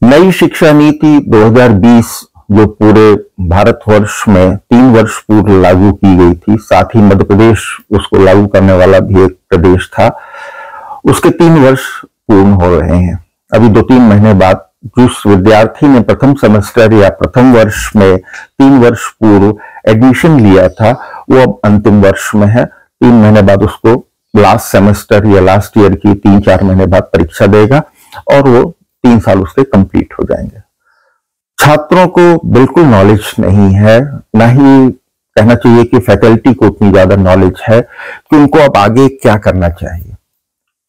नई शिक्षा नीति 2020 जो पूरे भारतवर्ष में 3 वर्ष पूर्व लागू की गई थी, साथ ही मध्य प्रदेश उसको लागू करने वाला भी एक प्रदेश था, उसके 3 वर्ष पूर्ण हो रहे हैं। अभी 2-3 महीने बाद जिस विद्यार्थी ने प्रथम सेमेस्टर या प्रथम वर्ष में 3 वर्ष पूर्व एडमिशन लिया था, वो अब अंतिम वर्ष में है। 3 महीने बाद उसको लास्ट सेमेस्टर या लास्ट ईयर की 3-4 महीने बाद परीक्षा देगा और वो 3 साल उसके कंप्लीट हो जाएंगे। छात्रों को बिल्कुल नॉलेज नहीं है, ना ही कहना चाहिए कि फैकल्टी को उतनी ज्यादा नॉलेज है कि उनको अब आगे क्या करना चाहिए।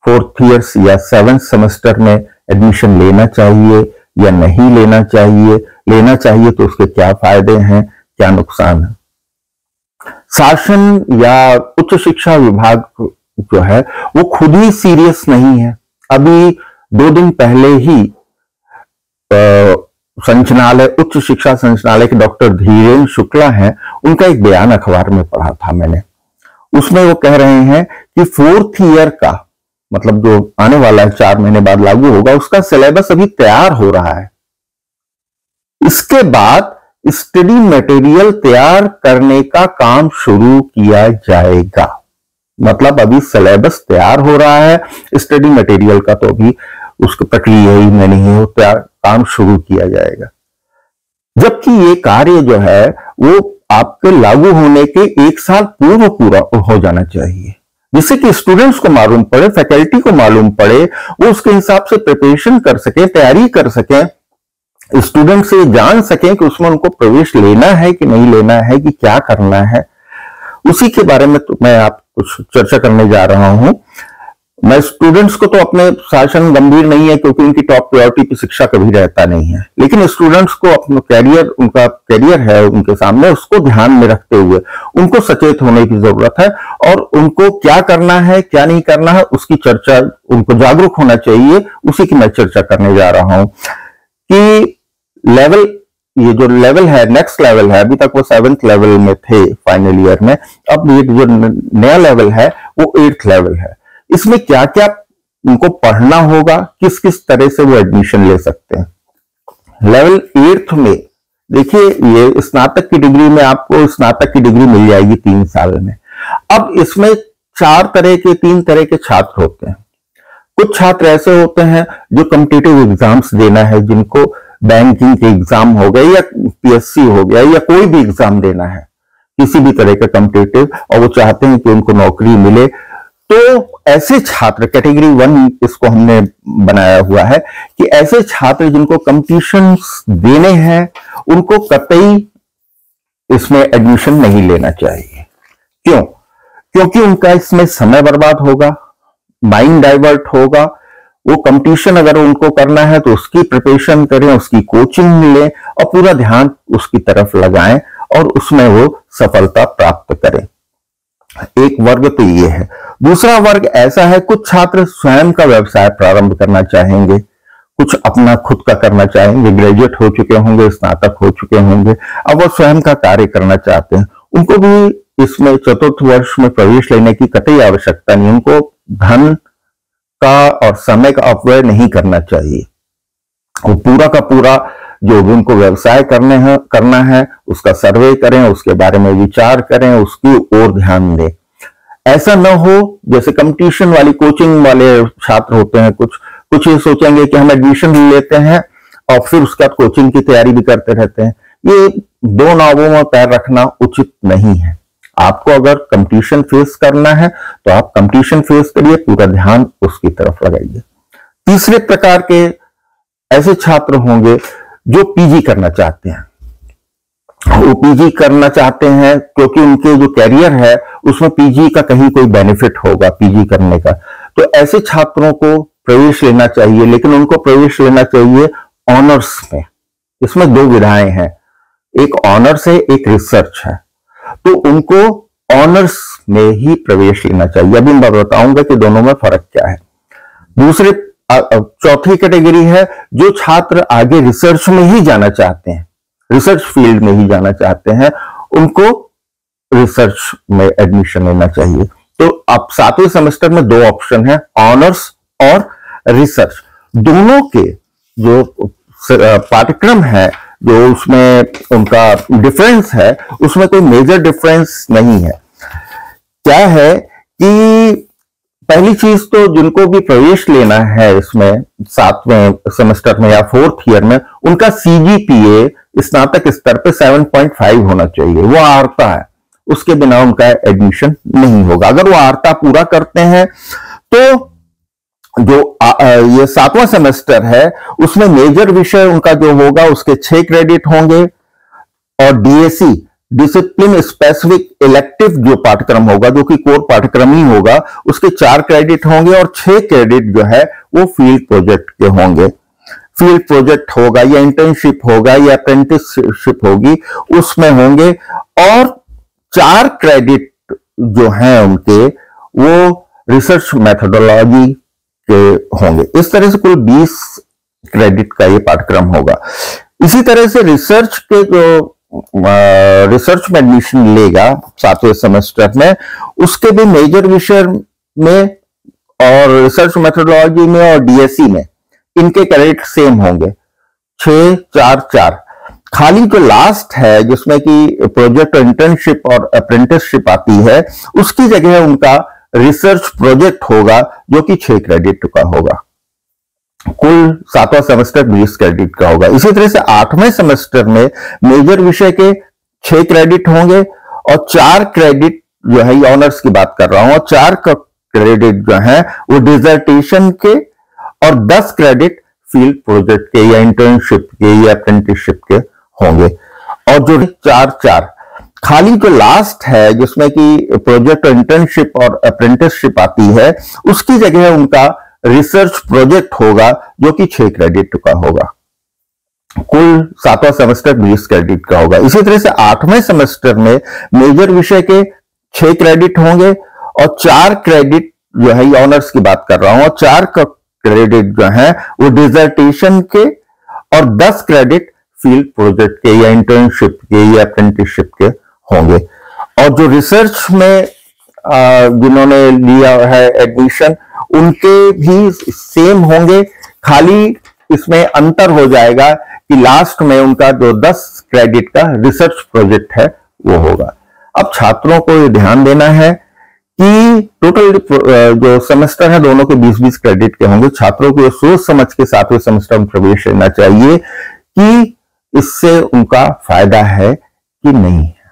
4th ईयर्स या 7th सेमेस्टर में एडमिशन लेना चाहिए या नहीं लेना चाहिए, लेना चाहिए तो उसके क्या फायदे हैं, क्या नुकसान है। शासन या उच्च शिक्षा विभाग जो है वो खुद ही सीरियस नहीं है। अभी 2 दिन पहले ही संचालय उच्च शिक्षा संचालय के डॉक्टर धीरेन्द्र शुक्ला हैं, उनका एक बयान अखबार में पढ़ा था मैंने। उसमें वो कह रहे हैं कि 4th ईयर का मतलब जो आने वाला है 4 महीने बाद लागू होगा, उसका सिलेबस अभी तैयार हो रहा है। इसके बाद स्टडी मटेरियल तैयार करने का काम शुरू किया जाएगा। मतलब अभी सिलेबस तैयार हो रहा है, स्टडी मटेरियल का तो अभी उसकी प्रक्रिया ही में नहीं हो, तैयार काम शुरू किया जाएगा। जबकि ये कार्य जो है वो आपके लागू होने के 1 साल पूर्व पूरा हो जाना चाहिए, जिससे कि स्टूडेंट्स को मालूम पड़े, फैकल्टी को मालूम पड़े, वो उसके हिसाब से प्रिपरेशन कर सके, तैयारी कर सके, स्टूडेंट से जान सकें कि उसमें उनको प्रवेश लेना है कि नहीं लेना है, कि क्या करना है। उसी के बारे में तो मैं आप कुछ चर्चा करने जा रहा हूं। मैं स्टूडेंट्स को तो अपने शासन गंभीर नहीं है, क्योंकि उनकी टॉप प्रायोरिटी पे शिक्षा कभी रहता नहीं है, लेकिन स्टूडेंट्स को अपना कैरियर, उनका कैरियर है उनके सामने, उसको ध्यान में रखते हुए उनको सचेत होने की जरूरत है और उनको क्या करना है क्या नहीं करना है उसकी चर्चा, उनको जागरूक होना चाहिए। उसी की मैं चर्चा करने जा रहा हूं कि लेवल, ये जो लेवल है, नेक्स्ट लेवल है, अभी तक वो 7th लेवल में थे फाइनल ईयर में, अब ये जो नया लेवल है वो 8th लेवल है। इसमें क्या क्या उनको पढ़ना होगा, किस किस तरह से वो एडमिशन ले सकते हैं। लेवल 8th में देखिए, ये स्नातक की डिग्री में आपको स्नातक की डिग्री मिल जाएगी 3 साल में। अब इसमें 3 तरह के छात्र होते हैं। कुछ छात्र ऐसे होते हैं जो कॉम्पिटिटिव एग्जाम्स देना है, जिनको बैंकिंग के एग्जाम हो गए या पीएससी हो गया या कोई भी एग्जाम देना है, किसी भी तरह का कॉम्पिटिटिव, और वो चाहते हैं कि उनको नौकरी मिले। तो ऐसे छात्र, कैटेगरी 1 इसको हमने बनाया हुआ है कि ऐसे छात्र जिनको कंपटीशन देने हैं, उनको कतई इसमें एडमिशन नहीं लेना चाहिए। क्यों? क्योंकि उनका इसमें समय बर्बाद होगा, माइंड डाइवर्ट होगा। वो कंपटीशन अगर उनको करना है तो उसकी प्रिपरेशन करें, उसकी कोचिंग लें और पूरा ध्यान उसकी तरफ लगाएं और उसमें वो सफलता प्राप्त करें। एक वर्ग तो ये है। दूसरा वर्ग ऐसा है, कुछ छात्र स्वयं का व्यवसाय प्रारंभ करना चाहेंगे, कुछ अपना खुद का करना चाहेंगे, ग्रेजुएट हो चुके होंगे, स्नातक हो चुके होंगे, अब वो स्वयं का कार्य करना चाहते हैं। उनको भी इसमें 4th वर्ष में प्रवेश लेने की कतई आवश्यकता नहीं। उनको धन का और समय का अपव्यय नहीं करना चाहिए। वो पूरा का पूरा जो भी उनको व्यवसाय करना है उसका सर्वे करें, उसके बारे में विचार करें, उसकी ओर ध्यान दें। ऐसा न हो जैसे कंपटीशन वाली कोचिंग वाले छात्र होते हैं, कुछ ये सोचेंगे कि हम एडमिशन लेते हैं और फिर उसके बाद कोचिंग की तैयारी भी करते रहते हैं। ये 2 नावों में पैर रखना उचित नहीं है। आपको अगर कंपटीशन फेस करना है तो आप कंपटीशन फेस करिए, पूरा ध्यान उसकी तरफ लगाइए। तीसरे प्रकार के ऐसे छात्र होंगे जो पीजी करना चाहते हैं। वो पीजी करना चाहते हैं क्योंकि उनके जो कैरियर है उसमें पीजी का कहीं कोई बेनिफिट होगा पीजी करने का। तो ऐसे छात्रों को प्रवेश लेना चाहिए, लेकिन उनको प्रवेश लेना चाहिए ऑनर्स में। इसमें 2 विधाएं हैं, एक ऑनर्स है, एक रिसर्च है। तो उनको ऑनर्स में ही प्रवेश लेना चाहिए। अभी मैं बताऊंगा कि दोनों में फर्क क्या है। दूसरे चौथी कैटेगरी है जो छात्र आगे रिसर्च में ही जाना चाहते हैं, रिसर्च फील्ड में ही जाना चाहते हैं, उनको रिसर्च में एडमिशन लेना चाहिए। तो अब 7वें सेमेस्टर में 2 ऑप्शन है, ऑनर्स और रिसर्च। दोनों के जो पाठ्यक्रम है, जो उसमें उनका डिफरेंस है, उसमें कोई मेजर डिफरेंस नहीं है। क्या है कि पहली चीज तो जिनको भी प्रवेश लेना है इसमें 7वें सेमेस्टर में या 4th ईयर में, उनका सीजीपीए स्नातक स्तर पे 7.5 होना चाहिए। वो आर्ता है, उसके बिना उनका एडमिशन नहीं होगा। अगर वो आर्ता पूरा करते हैं तो जो ये 7वां सेमेस्टर है उसमें मेजर विषय उनका जो होगा उसके 6 क्रेडिट होंगे, और डीएसी डिसिप्लिन स्पेसिफिक इलेक्टिव जो पाठ्यक्रम होगा, जो कि कोर पाठ्यक्रम ही होगा, उसके 4 क्रेडिट होंगे, और 6 क्रेडिट जो है वो फील्ड प्रोजेक्ट के होंगे। फील्ड प्रोजेक्ट होगा या इंटर्नशिप होगा या अप्रेंटिसशिप होगी, उसमें होंगे। और 4 क्रेडिट जो हैं उनके, वो रिसर्च मेथोडोलॉजी के होंगे। इस तरह से कुल 20 क्रेडिट का ये पाठ्यक्रम होगा। इसी तरह से रिसर्च के जो रिसर्च में एडमिशन लेगा 7वें सेमेस्टर में, उसके भी मेजर विषय में और रिसर्च मेथोडोलॉजी में और डीएससी में इनके क्रेडिट सेम होंगे, 6, 4, 4। खाली जो लास्ट है जिसमें कि प्रोजेक्ट, इंटर्नशिप और अप्रेंटिसशिप आती है, उसकी जगह उनका रिसर्च प्रोजेक्ट होगा, जो कि 6 क्रेडिट का होगा। कुल 7वां सेमेस्टर 20 क्रेडिट का होगा। इसी तरह से 8वें सेमेस्टर में मेजर विषय के 6 क्रेडिट होंगे, और 4 क्रेडिट जो है, ये ऑनर्स की बात कर रहा हूं, और 4 क्रेडिट जो है वो डिसर्टेशन के, और 10 क्रेडिट फील्ड प्रोजेक्ट के या इंटर्नशिप के या अप्रेंटिसशिप के होंगे। और जो 4, 4 खाली जो लास्ट है जिसमें कि प्रोजेक्ट, इंटर्नशिप और अप्रेंटिसशिप आती है, उसकी जगह उनका रिसर्च प्रोजेक्ट होगा, जो कि 6 क्रेडिट का होगा। कुल 7वां सेमेस्टर 20 क्रेडिट का होगा। इसी तरह से 8वें सेमेस्टर में मेजर विषय के 6 क्रेडिट होंगे, और 4 क्रेडिट जो है, ये ऑनर्स की बात कर रहा हूं, और 4 क्रेडिट जो है वो डिसर्टेशन के, और 10 क्रेडिट फील्ड प्रोजेक्ट के या इंटर्नशिप के या अप्रेंटिसशिप के होंगे। और जो रिसर्च में जिन्होंने लिया है एडमिशन, उनके भी सेम होंगे। खाली इसमें अंतर हो जाएगा कि लास्ट में उनका जो 10 क्रेडिट का रिसर्च प्रोजेक्ट है वो होगा। अब छात्रों को ये ध्यान देना है कि टोटल जो सेमेस्टर है दोनों के 20-20 क्रेडिट के होंगे। छात्रों को सोच समझ के 7वें सेमेस्टर में प्रवेश लेना चाहिए कि इससे उनका फायदा है कि नहीं है।